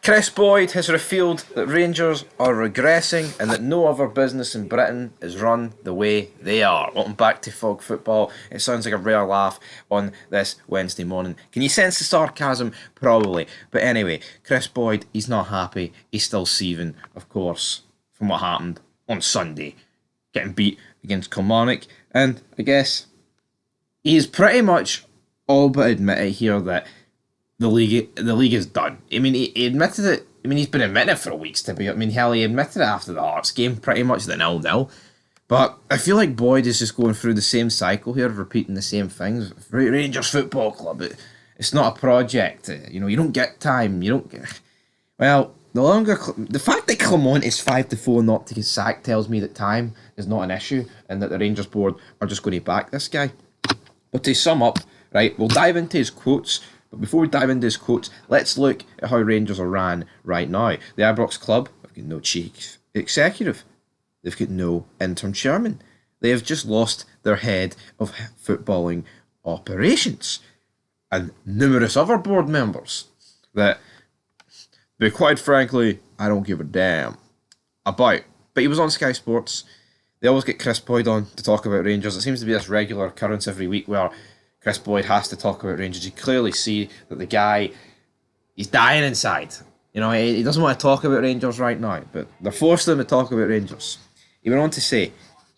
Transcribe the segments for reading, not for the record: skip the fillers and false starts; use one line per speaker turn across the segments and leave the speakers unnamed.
Kris Boyd has revealed that Rangers are regressing and that no other business in Britain is run the way they are. Welcome back to Fog Football. It sounds like a rare laugh on this Wednesday morning. Can you sense the sarcasm? Probably. But anyway, Kris Boyd, he's not happy. He's still seething, of course, from what happened on Sunday. Getting beat against Kilmarnock. And I guess he's pretty much all but admitted here that the league is done. I mean, he admitted it. I mean, he's been admitting it for weeks, to be. I mean, hell, he admitted it after the Hearts game, pretty much the 0-0. But I feel like Boyd is just going through the same cycle here, repeating the same things. Rangers Football Club, it's not a project. You don't get time. You don't get. Well, the fact that Clement is 5-4 not to get sacked tells me that time is not an issue, and that the Rangers board are just going to back this guy. But to sum up, right, we'll dive into his quotes. But before we dive into his quotes, let's look at how Rangers are ran right now. The Ibrox club have got no chief executive. They've got no interim chairman. They have just lost their head of footballing operations. And numerous other board members that, but quite frankly, I don't give a damn about. But he was on Sky Sports. They always get Kris Boyd on to talk about Rangers. It seems to be this regular occurrence every week where Kris Boyd has to talk about Rangers. You clearly see that the guy, he's dying inside. He doesn't want to talk about Rangers right now, but they're forcing him to talk about Rangers. He went on to say,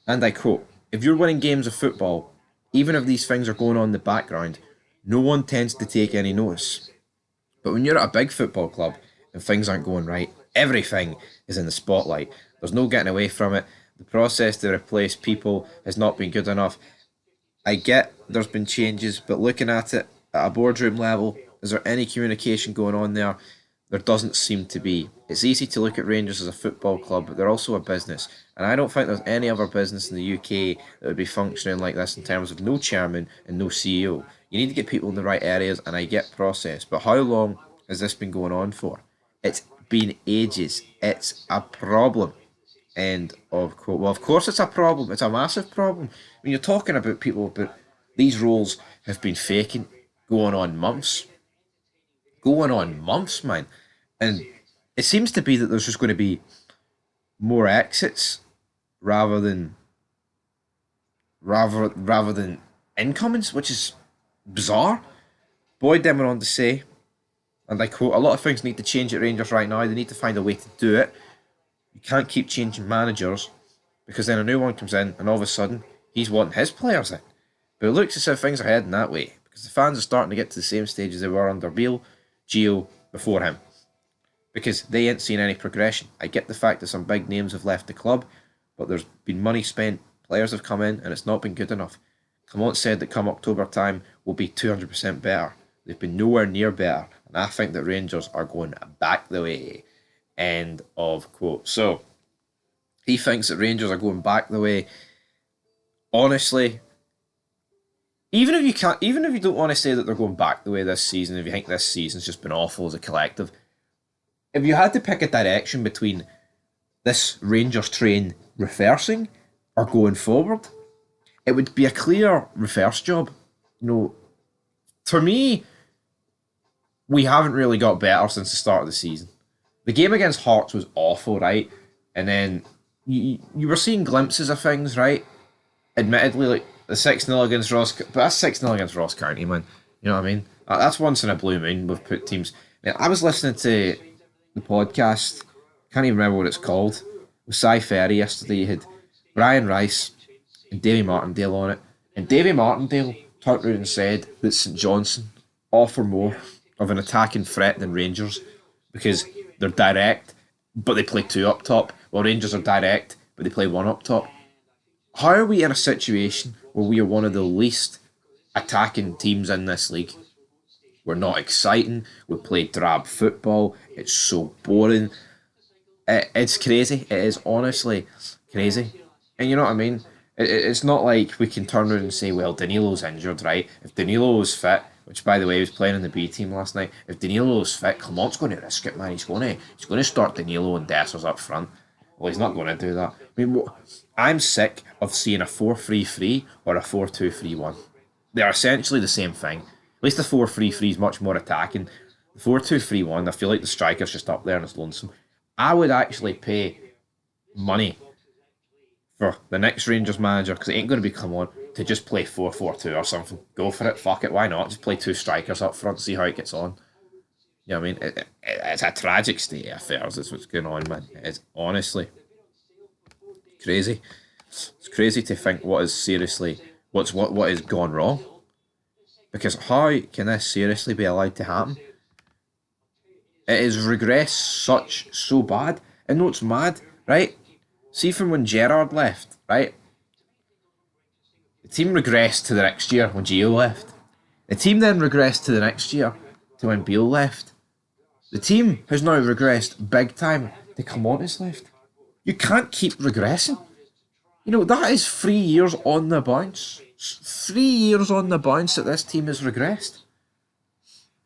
and I quote, "If you're winning games of football, even if these things are going on in the background, no one tends to take any notice. But when you're at a big football club and things aren't going right, everything is in the spotlight. There's no getting away from it. The process to replace people has not been good enough. I get there's been changes, but looking at it at a boardroom level, is there any communication going on there? There doesn't seem to be. It's easy to look at Rangers as a football club, but they're also a business. And I don't think there's any other business in the UK that would be functioning like this in terms of no chairman and no CEO. You need to get people in the right areas, and I get process. But how long has this been going on for? It's been ages. It's a problem." End of quote. Well, of course it's a problem. It's a massive problem. When you're talking about people, but these roles have been faking, going on months. Going on months, man. And it seems to be that there's just going to be more exits rather than incomings, which is bizarre. Boyd then went on to say, and I quote, "A lot of things need to change at Rangers right now. They need to find a way to do it. You can't keep changing managers because then a new one comes in and all of a sudden he's wanting his players in. But it looks as if things are heading that way because the fans are starting to get to the same stage as they were under Beale, Gio, before him. Because they ain't seen any progression. I get the fact that some big names have left the club, but there's been money spent, players have come in, and it's not been good enough. Clement said that come October time will be 200% better. They've been nowhere near better, and I think that Rangers are going back the way." End of quote. So he thinks that Rangers are going back the way. Honestly, even if you don't want to say that they're going back the way this season, if you think this season's just been awful as a collective, if you had to pick a direction between this Rangers train reversing or going forward, it would be a clear reverse job. For me, we haven't really got better since the start of the season. The game against Hearts was awful, right? And then you were seeing glimpses of things, right? Admittedly, like the 6-0 against Ross, but that's 6-0 against Ross County, man. You know what I mean? That's once in a blue moon. We've put teams. Man, I was listening to the podcast, can't even remember what it's called, with Cy Ferry yesterday. You had Brian Rice and Davy Martindale on it. And Davy Martindale turned around and said that St Johnstone offer more of an attacking threat than Rangers because they're direct, but they play two up top, while Rangers are direct, but they play one up top. How are we in a situation where we are one of the least attacking teams in this league? We're not exciting. We play drab football. It's so boring. It's crazy. It is honestly crazy. And you know what I mean? It's not like we can turn around and say, well, Danilo's injured, right? If Danilo was fit, which by the way, he was playing in the B team last night. If Danilo was fit, Clement's going to risk it, man. He's going to start Danilo and Dessers up front. Well, he's not going to do that. I mean, I'm sick of seeing a 4-3-3 or a 4-2-3-1. They are essentially the same thing. At least the 4-3-3 is much more attacking. 4-2-3-1, I feel like the striker's just up there and it's lonesome. I would actually pay money for the next Rangers manager, because it ain't going to be come on, to just play 4-4-2 or something. Go for it, fuck it, why not? Just play two strikers up front, see how it gets on. You know what I mean? It's a tragic state of affairs, is what's going on, man. It's honestly crazy. It's crazy to think what has gone wrong. Because how can this seriously be allowed to happen? It has regressed so bad. And what's mad, right? See, from when Gerrard left, right? The team regressed to the next year when Gio left. The team then regressed to the next year to when Beale left. The team has now regressed big time to Camotes left. You can't keep regressing. You know, that is 3 years on the bounce. 3 years on the bounce that this team has regressed.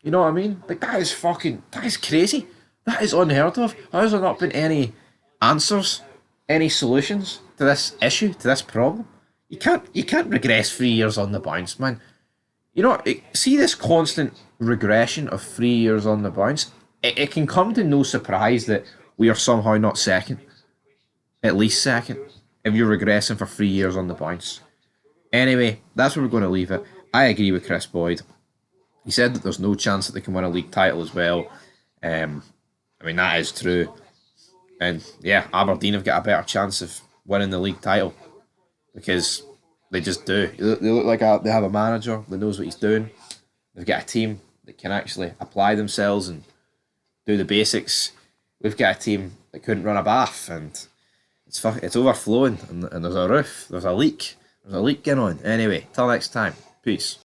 You know what I mean? Like, that is crazy. That is unheard of. How has there not been any answers, any solutions to this issue, to this problem? You can't regress 3 years on the bounce, man. You know, see this constant regression of 3 years on the bounce? It can come to no surprise that we are somehow not second. At least second. If you're regressing for 3 years on the bounce. Anyway, that's where we're going to leave it. I agree with Kris Boyd. He said that there's no chance that they can win a league title as well. I mean, that is true. And yeah, Aberdeen have got a better chance of winning the league title. Because they just do. They look like they have a manager that knows what he's doing. They've got a team that can actually apply themselves and do the basics. We've got a team that couldn't run a bath, and it's overflowing, and there's a roof, there's a leak going on. Anyway, till next time, peace.